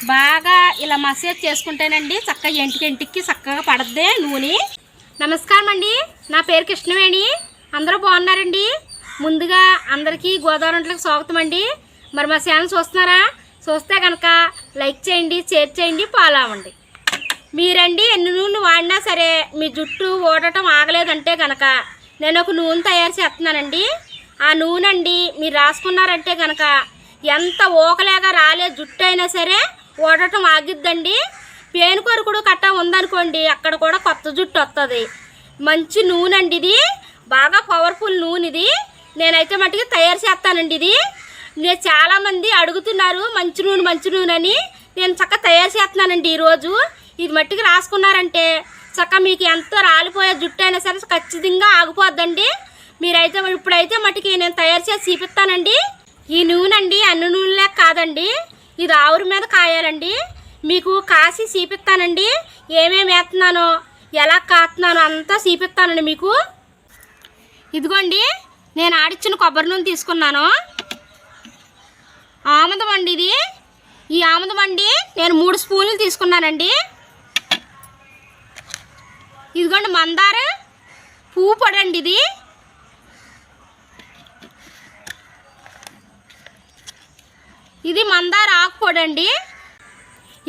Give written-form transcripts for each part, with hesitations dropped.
బాగా ఇలా మసాజ్ చేసుకుంటేనండి చక్కగా ఇంటికి చక్కగా పడద్దే నూనె. నమస్కారం అండి, నా పేరు కృష్ణవేణి. అందరూ బాగున్నారండి? ముందుగా అందరికీ గోదావరి వంటలకు స్వాగతం అండి. మరి మా ఛానల్ చూస్తున్నారా? చూస్తే కనుక లైక్ చేయండి, షేర్ చేయండి, ఫాలో అవ్వండి. మీరండి ఎన్ని నూనె వాడినా సరే మీ జుట్టు ఊడటం ఆగలేదంటే కనుక నేను ఒక నూనె తయారు చేస్తున్నానండి. ఆ నూనె అండి మీరు రాసుకున్నారంటే కనుక ఎంత ఊకలేగా రాలే జుట్టు అయినా సరే ఊడటం ఆగిద్దండి. పేను కొరుకుడు కట్ట ఉందనుకోండి, అక్కడ కూడా కొత్త జుట్టు వస్తుంది. మంచి నూనె అండి ఇది, బాగా పవర్ఫుల్ నూనె ఇది. నేనైతే మట్టుకు తయారు చేస్తానండి. ఇది నేను చాలామంది అడుగుతున్నారు మంచి నూనె అని. నేను చక్కగా తయారు చేస్తున్నానండి ఈరోజు. ఇది మట్టుకు రాసుకున్నారంటే చక్కగా మీకు ఎంత రాలిపోయే జుట్టు అయినా సరే ఖచ్చితంగా ఆగిపోద్దండి. మీరైతే ఇప్పుడైతే మట్టుకి నేను తయారు చేసి చూపిస్తానండి. ఈ నూనె అండి అన్ని నూనెలే కాదండి, ఇది ఆవురి మీద కాయాలండి. మీకు కాసి చూపిస్తానండి, ఏమేమి వేస్తున్నానో ఎలా కాస్తున్నానో అంతా చూపిస్తానండి మీకు. ఇదిగోండి నేను ఆడిచ్చిన కొబ్బరి నూనె తీసుకున్నాను. ఆముదం అండి ఇది. ఈ ఆముదం అండి నేను 3 స్పూన్లు తీసుకున్నానండి. ఇదిగోండి మందార పువ్వు పొడి అండి ఇది. ఇది మందార ఆకు పొడి అండి.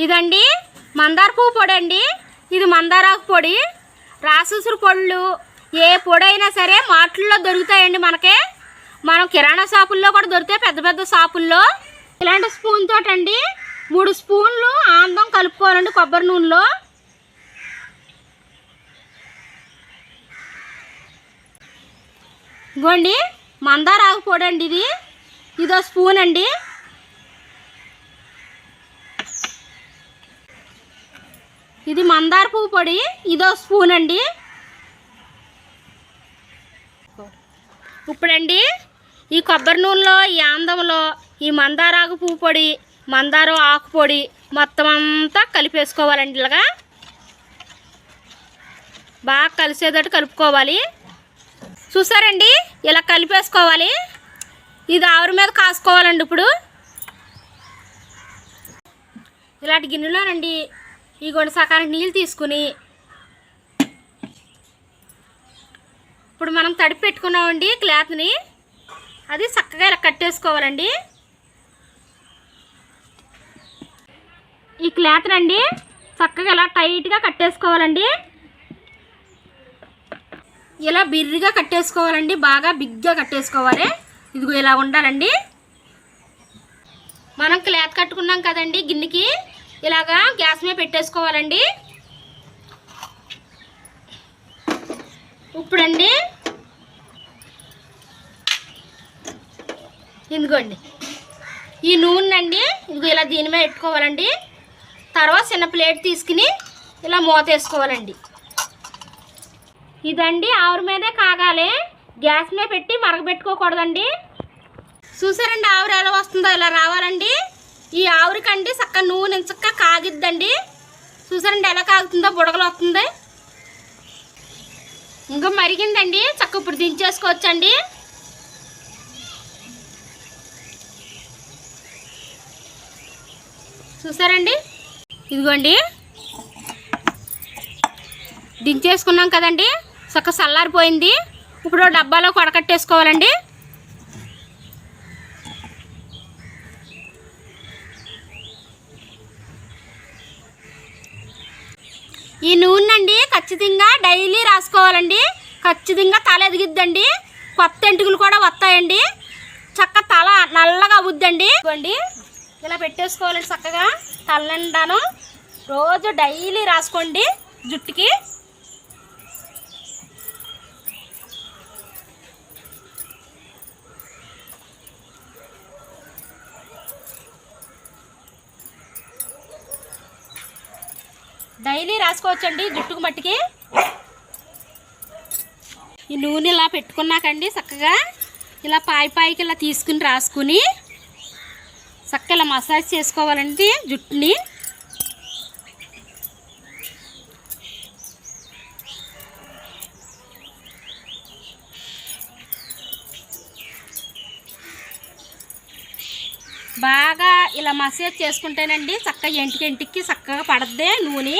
ఇదండి మందార పువ్వు పొడి అండి. ఇది మందార ఆకు పొడి. రాసుసురు పొళ్ళు ఏ పొడి అయినా సరే మాటల్లో దొరుకుతాయండి మనకి. మనం కిరాణా షాపుల్లో కూడా దొరుకుతాయి, పెద్ద పెద్ద షాపుల్లో. ఇలాంటి స్పూన్ తోటండి 3 స్పూన్లు ఆందం కలుపుకోవాలండి కొబ్బరి నూనెలో. ఇదిగోండి మందార ఆకు పొడి అండి ఇది. ఇదో స్పూన్ అండి. ఇది మందార పువ్వు పొడి, ఇదో స్పూన్ అండి. ఇప్పుడండి ఈ కొబ్బరి నూనెలో, ఈ ఆందంలో ఈ మందార ఆకు పువ్వు పొడి, మందార ఆకు పొడి మొత్తం అంతా కలిపేసుకోవాలండి. ఇలాగా బాగా కలిసేటట్టు కలుపుకోవాలి. చూసారండి ఇలా కలిపేసుకోవాలి. ఇది ఆవిరి మీద కాసుకోవాలండి. ఇప్పుడు ఇలాంటి గిన్నెలోనండి ఈ గొండ సకానికి నీళ్ళు తీసుకుని ఇప్పుడు మనం తడిపి పెట్టుకున్నామండి క్లాత్ని, అది చక్కగా ఇలా కట్టేసుకోవాలండి. ఈ క్లాత్ అండి చక్కగా ఇలా టైట్గా కట్టేసుకోవాలండి. ఇలా బిర్రిగా కట్టేసుకోవాలండి, బాగా బిగ్గా కట్టేసుకోవాలి. ఇదిగో ఇలా ఉండాలండి. మనం క్లాత్ కట్టుకున్నాం కదండి గిన్నెకి, ఇలాగా గ్యాస్ మీద పెట్టేసుకోవాలండి. ఇప్పుడండి ఇదిగోండి ఈ నూనె అండి ఇదిగో ఇలా దీని మీద పెట్టుకోవాలండి. తర్వాత చిన్న ప్లేట్ తీసుకుని ఇలా మూత వేసుకోవాలండి. ఇదండి ఆవిరి మీదే కాగాలి, గ్యాస్ మీద పెట్టి మరగబెట్టుకోకూడదండి. చూసారండి ఆవిరి ఎలా వస్తుందో, ఇలా రావాలండి. ఈ ఆవిరికండి చక్క నూనె చక్క కాగిద్దండి. చూసారండి ఎలా కాగుతుందో, బుడగలు వస్తుంది. ఇంకా మరిగిందండి, చక్క ఇప్పుడు దించేసుకోవచ్చండి. చూసారండి ఇదిగోండి దించేసుకున్నాం కదండి, చక్క చల్లారిపోయింది. ఇప్పుడు డబ్బాలో కొడకట్టేసుకోవాలండి. ఈ నూనె అండి ఖచ్చితంగా డైలీ రాసుకోవాలండి. ఖచ్చితంగా తల ఎదిగిద్దండి, కొత్త ఎంటుకలు కూడా వస్తాయండి, చక్క తల నల్లగా అవుద్దండి. ఇవ్వండి ఇలా పెట్టేసుకోవాలండి చక్కగా తలనిండాను. రోజు డైలీ రాసుకోండి జుట్టుకి. డైలీ రాసుకోవచ్చండి జుట్టుకు మట్టికి. ఈ నూనె ఇలా పెట్టుకున్నాకండి చక్కగా ఇలా పాయికి ఇలా తీసుకుని రాసుకుని చక్కగా ఇలా మసాజ్ చేసుకోవాలండి జుట్టుని. బాగా ఇలా మసాజ్ చేసుకుంటేనండి చక్కగా ఇంటికి చక్కగా పడద్ది నూనె.